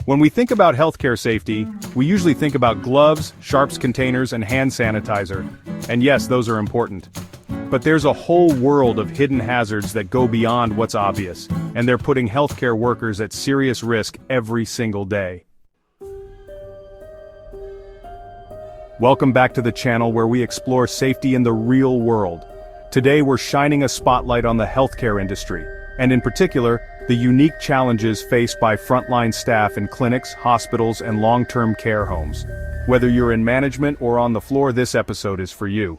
When we think about healthcare safety, we usually think about gloves, sharps containers, and hand sanitizer. And yes, those are important. But there's a whole world of hidden hazards that go beyond what's obvious, and they're putting healthcare workers at serious risk every single day. Welcome back to the channel where we explore safety in the real world. Today we're shining a spotlight on the healthcare industry, and in particular, the unique challenges faced by frontline staff in clinics, hospitals, and long-term care homes. Whether you're in management or on the floor, this episode is for you.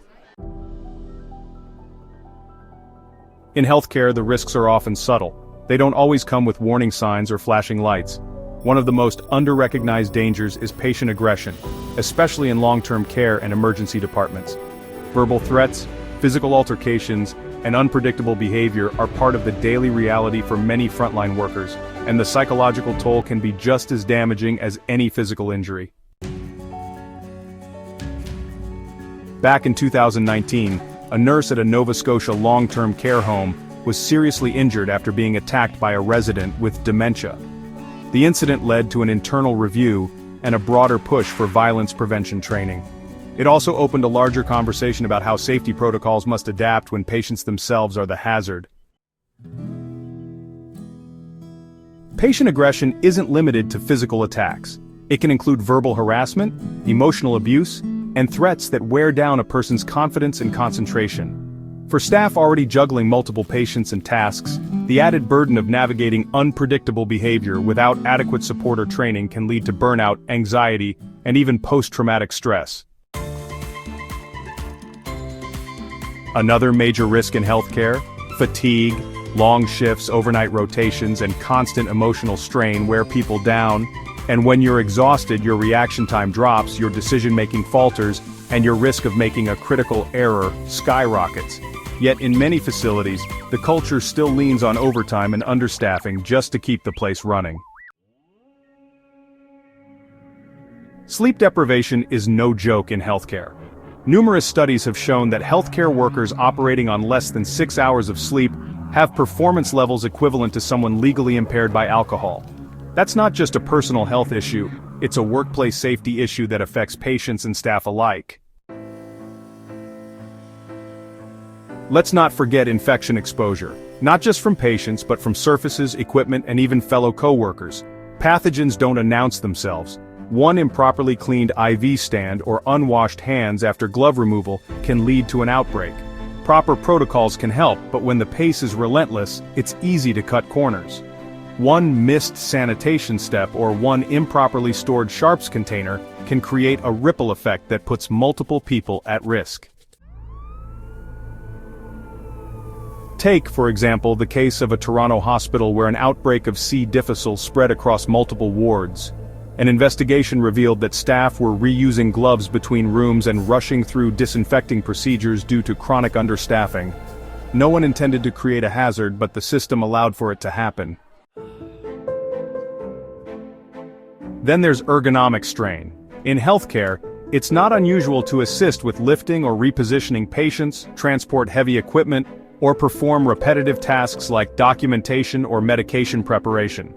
In healthcare, the risks are often subtle. They don't always come with warning signs or flashing lights. One of the most under-recognized dangers is patient aggression, especially in long-term care and emergency departments. Verbal threats, physical altercations, and unpredictable behavior are part of the daily reality for many frontline workers, and the psychological toll can be just as damaging as any physical injury. Back in 2019, a nurse at a Nova Scotia long-term care home was seriously injured after being attacked by a resident with dementia. The incident led to an internal review and a broader push for violence prevention training. It also opened a larger conversation about how safety protocols must adapt when patients themselves are the hazard. Patient aggression isn't limited to physical attacks. It can include verbal harassment, emotional abuse, and threats that wear down a person's confidence and concentration. For staff already juggling multiple patients and tasks, the added burden of navigating unpredictable behavior without adequate support or training can lead to burnout, anxiety, and even post-traumatic stress. Another major risk in healthcare: fatigue. Long shifts, overnight rotations, and constant emotional strain wear people down. And when you're exhausted, your reaction time drops, your decision-making falters, and your risk of making a critical error skyrockets. Yet in many facilities, the culture still leans on overtime and understaffing just to keep the place running. Sleep deprivation is no joke in healthcare. Numerous studies have shown that healthcare workers operating on less than 6 hours of sleep have performance levels equivalent to someone legally impaired by alcohol. That's not just a personal health issue, it's a workplace safety issue that affects patients and staff alike. Let's not forget infection exposure, not just from patients but from surfaces, equipment, and even fellow coworkers. Pathogens don't announce themselves. One improperly cleaned IV stand or unwashed hands after glove removal can lead to an outbreak. Proper protocols can help, but when the pace is relentless, it's easy to cut corners. One missed sanitation step or one improperly stored sharps container can create a ripple effect that puts multiple people at risk. Take, for example, the case of a Toronto hospital where an outbreak of C. difficile spread across multiple wards. An investigation revealed that staff were reusing gloves between rooms and rushing through disinfecting procedures due to chronic understaffing. No one intended to create a hazard, but the system allowed for it to happen. Then there's ergonomic strain. In healthcare, it's not unusual to assist with lifting or repositioning patients, transport heavy equipment, or perform repetitive tasks like documentation or medication preparation.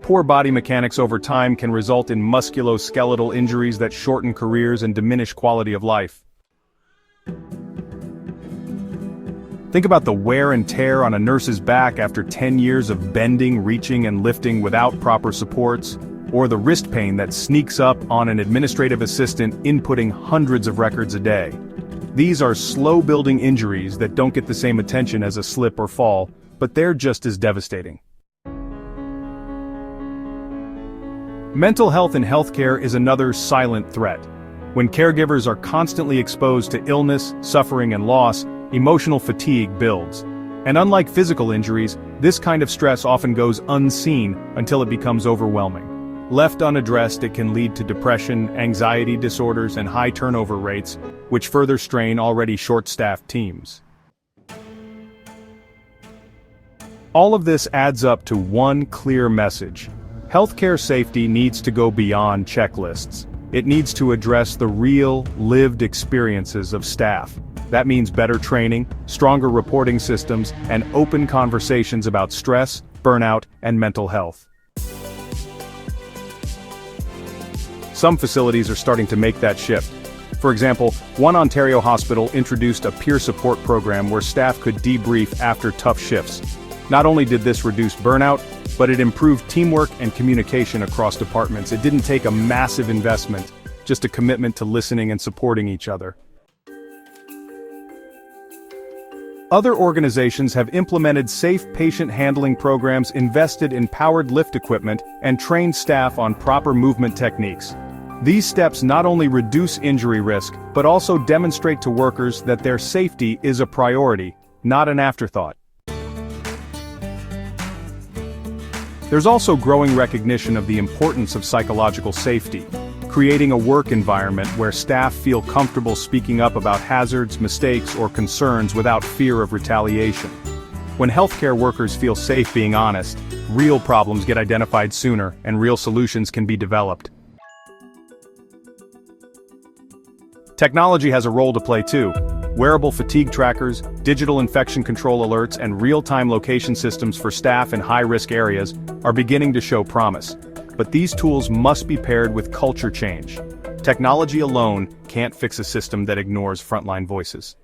Poor body mechanics over time can result in musculoskeletal injuries that shorten careers and diminish quality of life. Think about the wear and tear on a nurse's back after 10 years of bending, reaching, and lifting without proper supports, or the wrist pain that sneaks up on an administrative assistant inputting hundreds of records a day. These are slow-building injuries that don't get the same attention as a slip or fall, but they're just as devastating. Mental health in healthcare is another silent threat. When caregivers are constantly exposed to illness, suffering, and loss, emotional fatigue builds. And unlike physical injuries, this kind of stress often goes unseen until it becomes overwhelming. Left unaddressed, it can lead to depression, anxiety disorders, and high turnover rates, which further strain already short-staffed teams. All of this adds up to one clear message. Healthcare safety needs to go beyond checklists. It needs to address the real, lived experiences of staff. That means better training, stronger reporting systems, and open conversations about stress, burnout, and mental health. Some facilities are starting to make that shift. For example, one Ontario hospital introduced a peer support program where staff could debrief after tough shifts. Not only did this reduce burnout, but it improved teamwork and communication across departments. It didn't take a massive investment, just a commitment to listening and supporting each other. Other organizations have implemented safe patient handling programs, invested in powered lift equipment, and trained staff on proper movement techniques. These steps not only reduce injury risk, but also demonstrate to workers that their safety is a priority, not an afterthought. There's also growing recognition of the importance of psychological safety, creating a work environment where staff feel comfortable speaking up about hazards, mistakes, or concerns without fear of retaliation. When healthcare workers feel safe being honest, real problems get identified sooner and real solutions can be developed. Technology has a role to play too. Wearable fatigue trackers, digital infection control alerts, and real-time location systems for staff in high-risk areas are beginning to show promise. But these tools must be paired with culture change. Technology alone can't fix a system that ignores frontline voices.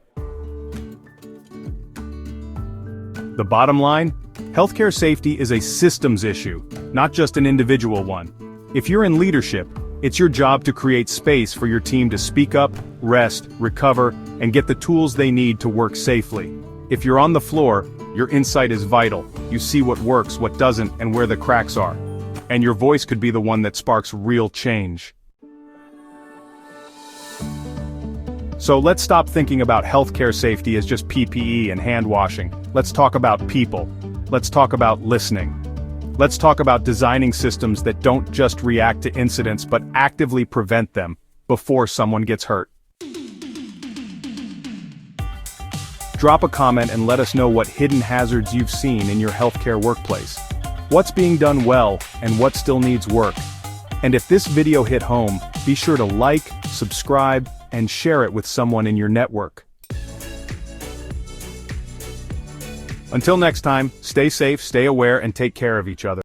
The bottom line? Healthcare safety is a systems issue, not just an individual one. If you're in leadership, it's your job to create space for your team to speak up, rest, recover, and get the tools they need to work safely. If you're on the floor, your insight is vital. You see what works, what doesn't, and where the cracks are. And your voice could be the one that sparks real change. So let's stop thinking about healthcare safety as just PPE and hand washing. Let's talk about people. Let's talk about listening. Let's talk about designing systems that don't just react to incidents but actively prevent them before someone gets hurt. Drop a comment and let us know what hidden hazards you've seen in your healthcare workplace. What's being done well and what still needs work. And if this video hit home, be sure to like, subscribe, and share it with someone in your network. Until next time, stay safe, stay aware, and take care of each other.